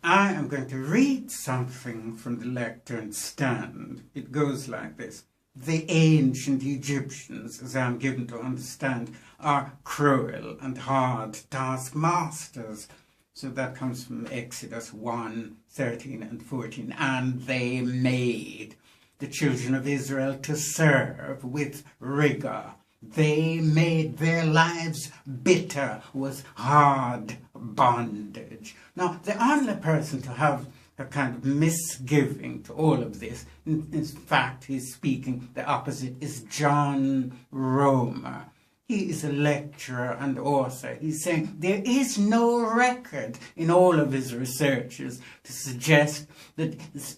I am going to read something from the lectern stand. It goes like this. The ancient Egyptians, as I am given to understand, are cruel and hard taskmasters. So that comes from Exodus 1, 13 and 14. And they made the children of Israel to serve with rigor. They made their lives bitter with hard bondage. Now, the only person to have a kind of misgiving to all of this, in fact, he's speaking the opposite, is John Romer. He is a lecturer and author. He's saying there is no record in all of his researches to suggest that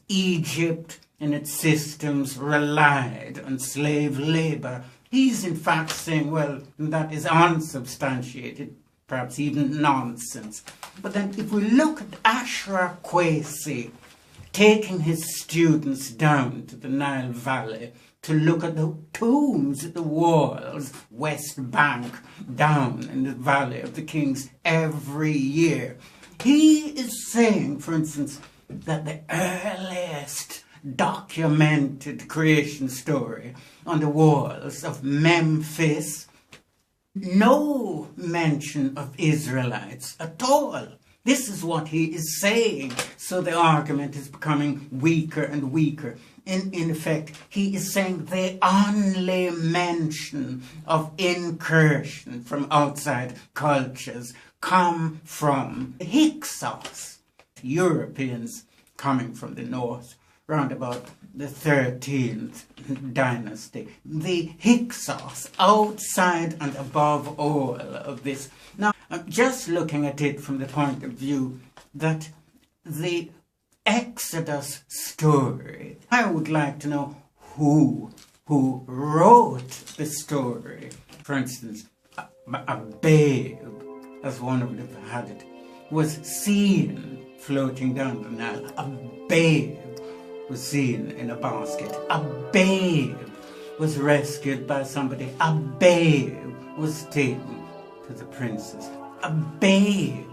Egypt and its systems relied on slave labor. He's in fact saying, well, that is unsubstantiated, perhaps even nonsense. But then if we look at Ashraf Kwesi taking his students down to the Nile Valley to look at the tombs at the walls, West Bank, down in the Valley of the Kings every year, he is saying, for instance, that the earliest documented creation story on the walls of Memphis, no mention of Israelites at all. This is what he is saying. So the argument is becoming weaker and weaker. In effect, he is saying the only mention of incursion from outside cultures come from the Hyksos, Europeans coming from the north, round about the 13th dynasty. The Hyksos, outside and above all of this. Now, I'm just looking at it from the point of view that the Exodus story, I would like to know who wrote the story. For instance, a babe, as one would have had it, was seen floating down the Nile. A babe was seen in a basket. A babe was rescued by somebody. A babe was taken to the princess. A babe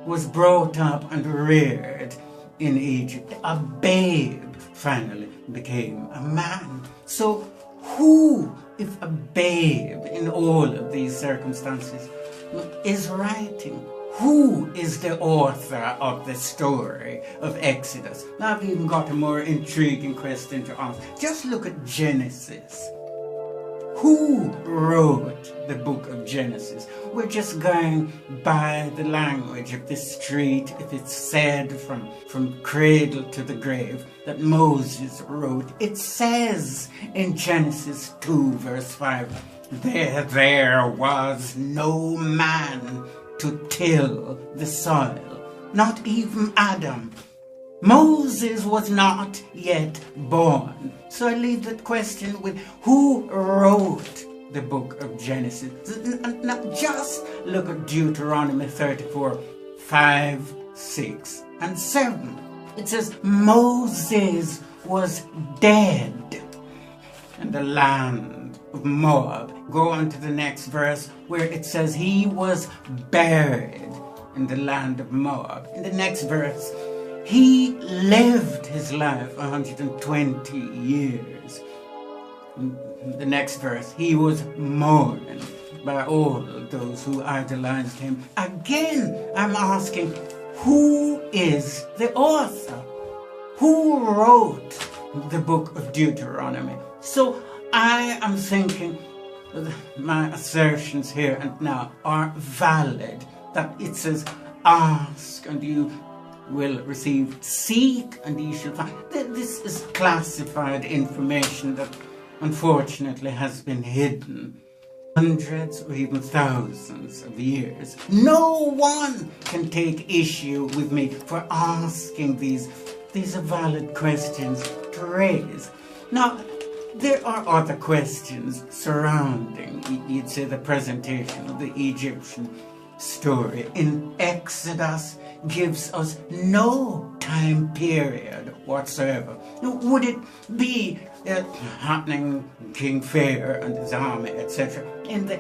was brought up and reared in Egypt. A babe finally became a man. So who, if a babe in all of these circumstances, is writing? Who is the author of the story of Exodus? Now I've even got a more intriguing question to ask. Just look at Genesis. Who wrote the book of Genesis? We're just going by the language of the street. If it's said from cradle to the grave that Moses wrote, it says in Genesis 2 verse 5, there was no man to till the soil, not even Adam. Moses was not yet born. So I leave that question with who wrote the book of Genesis. Now just look at Deuteronomy 34, 5, 6, and 7. It says Moses was dead in the land of Moab. Go on to the next verse where it says he was buried in the land of Moab. In the next verse, he lived his life 120 years. In the next verse, he was mourned by all those who idolized him. Again, I'm asking, who is the author? Who wrote the book of Deuteronomy? So I am thinking my assertions here and now are valid. That it says, ask and you will receive, seek and you shall find. This is classified information that unfortunately has been hidden hundreds or even thousands of years. No one can take issue with me for asking these are valid questions to raise. Now, there are other questions surrounding, you'd say, the presentation of the Egyptian story in Exodus gives us no time period whatsoever. Would it be happening King Pharaoh and his army, etc., in the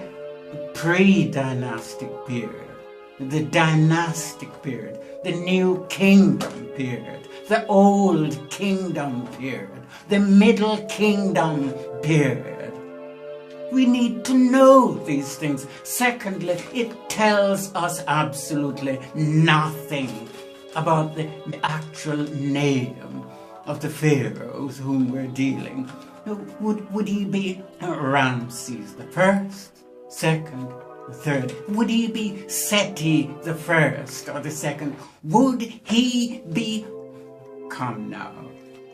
pre-dynastic period? the dynastic period, the New Kingdom period, the Old Kingdom period, the Middle Kingdom period. We need to know these things. Secondly, it tells us absolutely nothing about the actual name of the pharaoh with whom we're dealing. Would he be Ramses the First, Second, the Third? Would he be Seti the First or the Second? Would he be... Come now.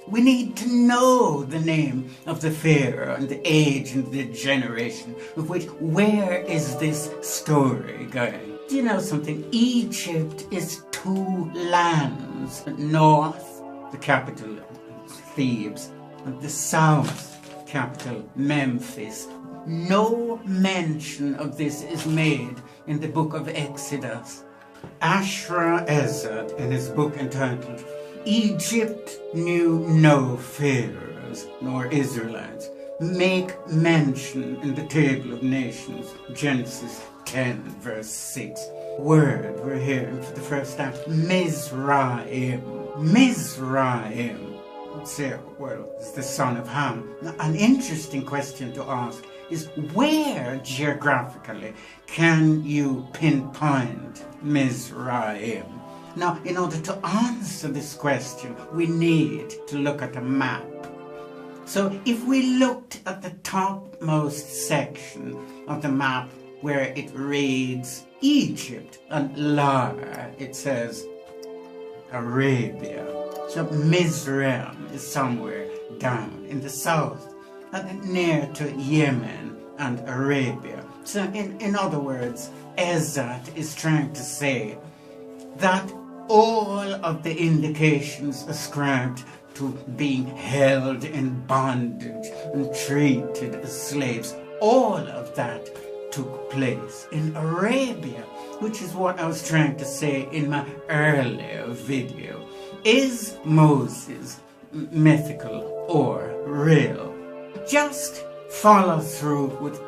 We need to know the name of the pharaoh and the age and the generation of which. Where is this story going? Do you know something? Egypt is two lands. North, the capital, Thebes, and the south, capital, Memphis. No mention of this is made in the book of Exodus. Ashra Ezzard, in his book entitled Egypt Knew No Pharaohs Nor Israelites, make mention in the Table of Nations, Genesis 10 verse 6. Word we're hearing for the first time, Mizraim. Mizraim. Say, well, it's the son of Ham. Now, an interesting question to ask is, where geographically can you pinpoint Mizraim? Now, in order to answer this question, we need to look at a map. So if we looked at the topmost section of the map where it reads Egypt, and lower it says Arabia. So Mizraim is somewhere down in the south, and near to Yemen and Arabia. So in other words, Ezzard is trying to say that all of the indications ascribed to being held in bondage and treated as slaves, all of that took place in Arabia, which is what I was trying to say in my earlier video. Is Moses mythical or real? Just follow through with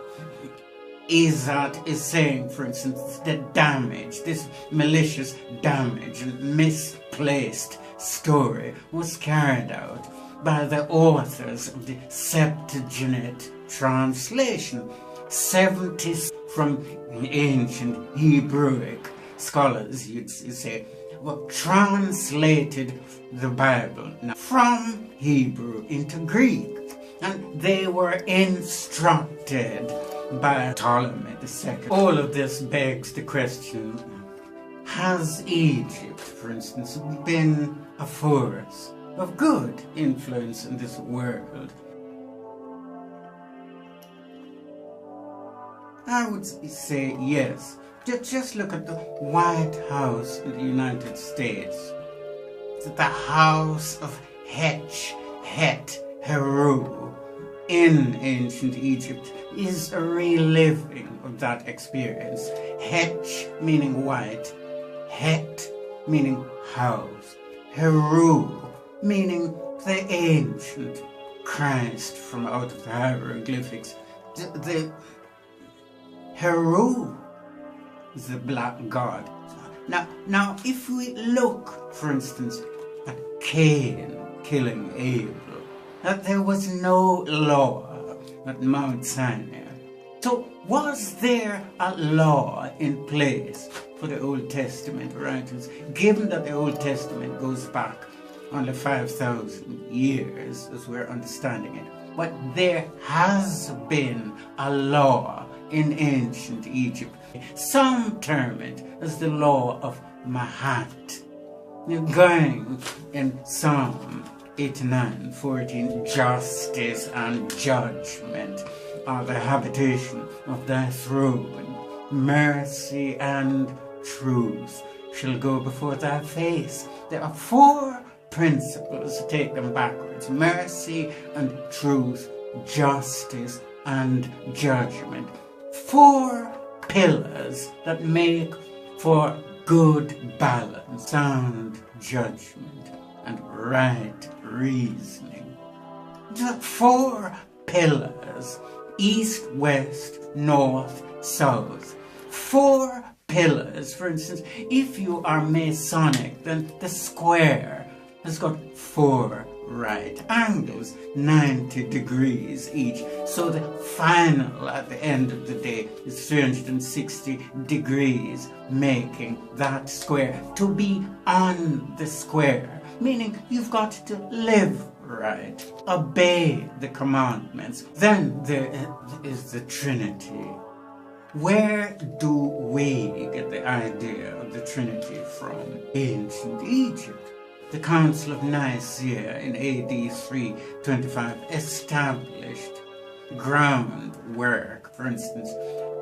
Ezzard is saying, for instance, the damage, this malicious damage and misplaced story was carried out by the authors of the Septuagint translation. 70 from ancient Hebrewic scholars, you'd say, well, translated the Bible from Hebrew into Greek, and they were instructed by Ptolemy II. All of this begs the question, has Egypt, for instance, been a force of good influence in this world? I would say yes. Just look at the White House in the United States. The House of Heru in ancient Egypt is a reliving of that experience. Het meaning white, Het meaning house, Heru meaning the ancient Christ from out of the hieroglyphics. The Heru is the black god. Now, if we look, for instance, at Cain killing Abel, that there was no law at Mount Sinai. So was there a law in place for the Old Testament writers, given that the Old Testament goes back only 5,000 years as we're understanding it? But there has been a law in ancient Egypt. Some term it as the law of Mahat. Going in Psalm 89:14, justice and judgment are the habitation of thy throne. Mercy and truth shall go before thy face. There are four principles, take them backwards: mercy and truth, justice and judgment. Four pillars that make for good balance, sound judgment, and right reasoning. The four pillars: east, west, north, south. Four pillars. For instance, if you are Masonic, then the square has got 4 right angles, 90 degrees each. So the final at the end of the day is 360 degrees, making that square to be on the square, meaning you've got to live right, obey the commandments. Then there is the Trinity. Where do we get the idea of the Trinity from? Ancient Egypt. The Council of Nicaea in AD 325 established groundwork. For instance,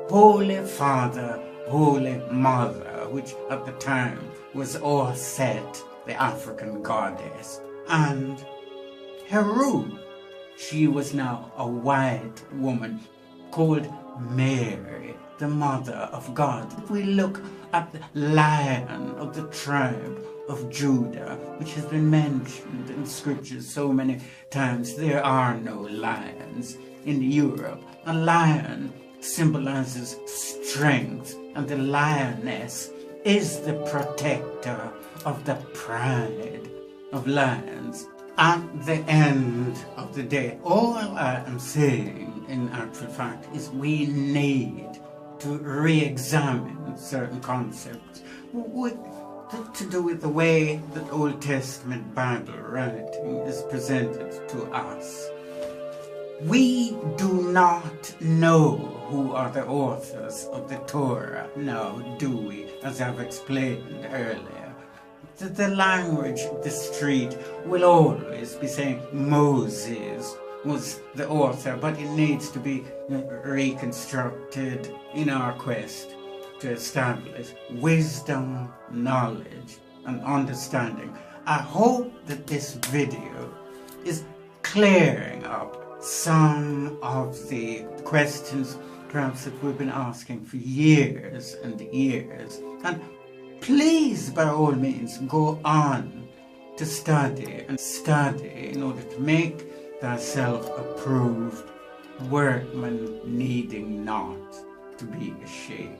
Holy Father, Holy Mother, which at the time was Set, the African goddess, and Heru. She was now a white woman called Mary, the Mother of God. If we look at the Lion of the tribe of Judah, which has been mentioned in scriptures so many times, there are no lions in Europe. A lion symbolizes strength, and the lioness is the protector of the pride of lions. At the end of the day, all I am saying in actual fact is we need to re-examine certain concepts to do with the way that Old Testament Bible writing is presented to us. We do not know who are the authors of the Torah now, do we? As I've explained earlier. The language of the street will always be saying Moses was the author, but it needs to be reconstructed in our quest to establish wisdom, knowledge, and understanding. I hope that this video is clearing up some of the questions perhaps that we've been asking for years and years. And please, by all means, go on to study in order to make thyself approved, workman needing not to be ashamed.